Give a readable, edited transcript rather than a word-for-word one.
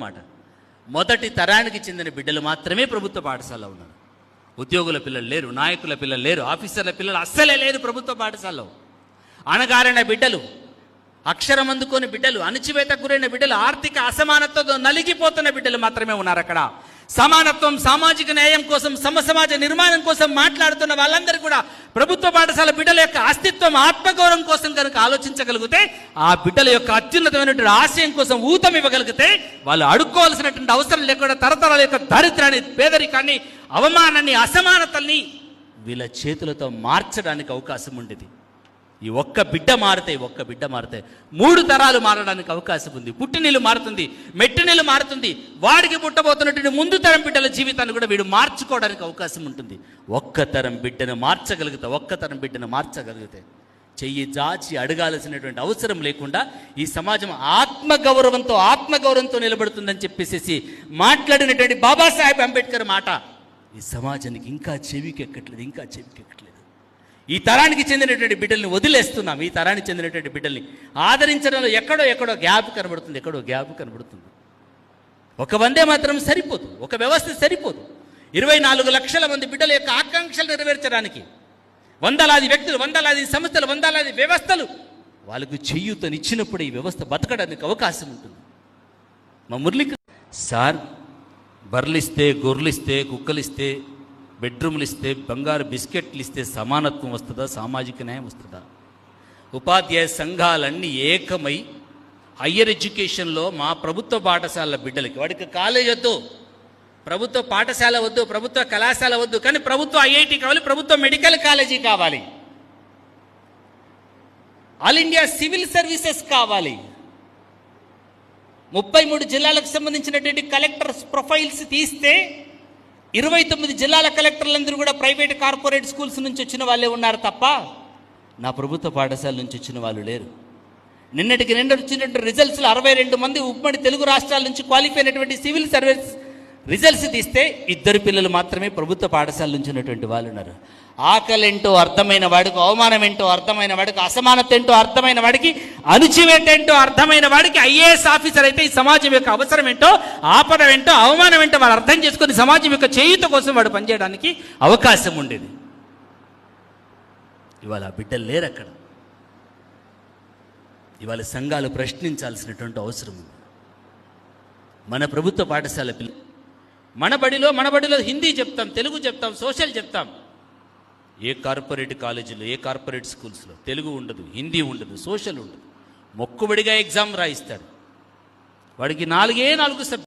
మాట మొదటి తరానికి చెందిన బిడ్డలు మాత్రమే ప్రభుత్వ పాఠశాలలో ఉన్నారు. ఉద్యోగుల పిల్లలు లేరు, నాయకుల పిల్లలు లేరు, ఆఫీసర్ల పిల్లలు అస్సలే లేరు ప్రభుత్వ పాఠశాలలో. అణగారిన బిడ్డలు, అక్షరం అందుకోని బిడ్డలు, అణచివేతకు గురైన బిడ్డలు, ఆర్థిక అసమానతతో నలిగిపోతున్న బిడ్డలు మాత్రమే ఉన్నారు అక్కడ. సమానత్వం, సామాజిక న్యాయం కోసం, సమసమాజ నిర్మాణం కోసం మాట్లాడుతున్న వాళ్ళందరూ కూడా ప్రభుత్వ పాఠశాల బిడ్డల యొక్క అస్తిత్వం, ఆత్మగౌరవం కోసం కనుక ఆలోచించగలిగితే, ఆ బిడ్డల యొక్క అత్యున్నతమైనటువంటి ఆశయం కోసం ఊతం ఇవ్వగలిగితే, వాళ్ళు అడుక్కోవాల్సినటువంటి అవసరం లేకుండా తరతరాల యొక్క దరిద్రాన్ని, పేదరికాన్ని, అవమానాన్ని, అసమానతల్ని వీళ్ళ చేతులతో మార్చడానికి అవకాశం ఉండేది. ఈ ఒక్క బిడ్డ మారితే 3 తరాలు మారడానికి అవకాశం ఉంది. పుట్టినీళ్ళు మారుతుంది, మెట్టినీళ్ళు మారుతుంది. వాడికి పుట్టబోతున్నటువంటి ముందు తరం బిడ్డల జీవితాన్ని కూడా వీడు మార్చుకోవడానికి అవకాశం ఉంటుంది. ఒక్క తరం బిడ్డను మార్చగలిగితే చెయ్యి జాచి అడగాల్సినటువంటి అవసరం లేకుండా ఈ సమాజం ఆత్మగౌరవంతో నిలబడుతుందని చెప్పేసి మాట్లాడినటువంటి బాబాసాహెబ్ అంబేద్కర్ మాట ఈ సమాజానికి ఇంకా చెవికెక్కట్లేదు. ఈ తరానికి చెందినటువంటి బిడ్డల్ని వదిలేస్తున్నాం. ఈ తరానికి చెందినటువంటి బిడ్డల్ని ఆదరించడంలో ఎక్కడో గ్యాప్ కనబడుతుంది. ఒక వందే మాత్రం సరిపోదు, ఒక వ్యవస్థ సరిపోదు. 24 లక్షల మంది బిడ్డల యొక్క ఆకాంక్షలు నెరవేర్చడానికి వందలాది వ్యక్తులు, వందలాది సంస్థలు, వందలాది వ్యవస్థలు వాళ్ళకు చేయూతనిచ్చినప్పుడు ఈ వ్యవస్థ బతకడానికి అవకాశం ఉంటుంది. మా మురళికి సార్ బర్లిస్తే, గొర్రెలిస్తే, కుక్కలిస్తే, బెడ్రూమ్లు ఇస్తే, బంగారు బిస్కెట్లు ఇస్తే సమానత్వం వస్తుందా? సామాజిక న్యాయం వస్తుందా? ఉపాధ్యాయ సంఘాలన్నీ ఏకమై హయ్యర్ ఎడ్యుకేషన్లో మా ప్రభుత్వ పాఠశాలల బిడ్డలకి, వాడికి కాలేజ్ వద్దు, ప్రభుత్వ పాఠశాల వద్దు, ప్రభుత్వ కళాశాల వద్దు, కానీ ప్రభుత్వ ఐఐటి కావాలి, ప్రభుత్వ మెడికల్ కాలేజీ కావాలి, ఆల్ ఇండియా సివిల్ సర్వీసెస్ కావాలి. 33 జిల్లాలకు సంబంధించినటువంటి కలెక్టర్స్ ప్రొఫైల్స్ తీస్తే 29 జిల్లాల కలెక్టర్లందరూ కూడా ప్రైవేట్, కార్పొరేట్ స్కూల్స్ నుంచి వచ్చిన వాళ్ళే ఉన్నారు తప్ప నా ప్రభుత్వ పాఠశాల నుంచి వచ్చిన వాళ్ళు లేరు. నిన్నటికి వచ్చినటువంటి రిజల్ట్స్లో 62 మంది ఉమ్మడి తెలుగు రాష్ట్రాల నుంచి క్వాలిఫై అయినటువంటి సివిల్ సర్వీస్ రిజల్ట్స్ తీస్తే 2 పిల్లలు మాత్రమే ప్రభుత్వ పాఠశాల నుంచి ఉన్నటువంటి వాళ్ళు ఉన్నారు. ఆకలేంటో అర్థమైన వాడికి, అవమానం ఏంటో అర్థమైన వాడికి, అసమానత ఏంటో అర్థమైన వాడికి, అణచివేత ఏంటో అర్థమైన వాడికి ఐఏఎస్ ఆఫీసర్ అయితే ఈ సమాజం యొక్క అవసరం ఏంటో, ఆపద ఏంటో, అవమానం ఏంటో వాడు అర్థం చేసుకుని సమాజం యొక్క చేయూత కోసం వాడు పనిచేయడానికి అవకాశం ఉండేది. ఇవాళ ఆ బిడ్డలు లేరు అక్కడ. ఇవాళ సంఘాలు ప్రశ్నించాల్సినటువంటి అవసరం ఉంది. మన ప్రభుత్వ పాఠశాల పిల్లలు మన బడిలో హిందీ చెప్తాం, తెలుగు చెప్తాం, సోషల్ చెప్తాం. ఏ కార్పొరేట్ కాలేజీలో, ఏ కార్పొరేట్ స్కూల్స్లో తెలుగు ఉండదు, హిందీ ఉండదు, సోషల్ ఉండదు. మొక్కుబడిగా ఎగ్జామ్ రాయిస్తాడు. వాడికి 4 సబ్జెక్ట్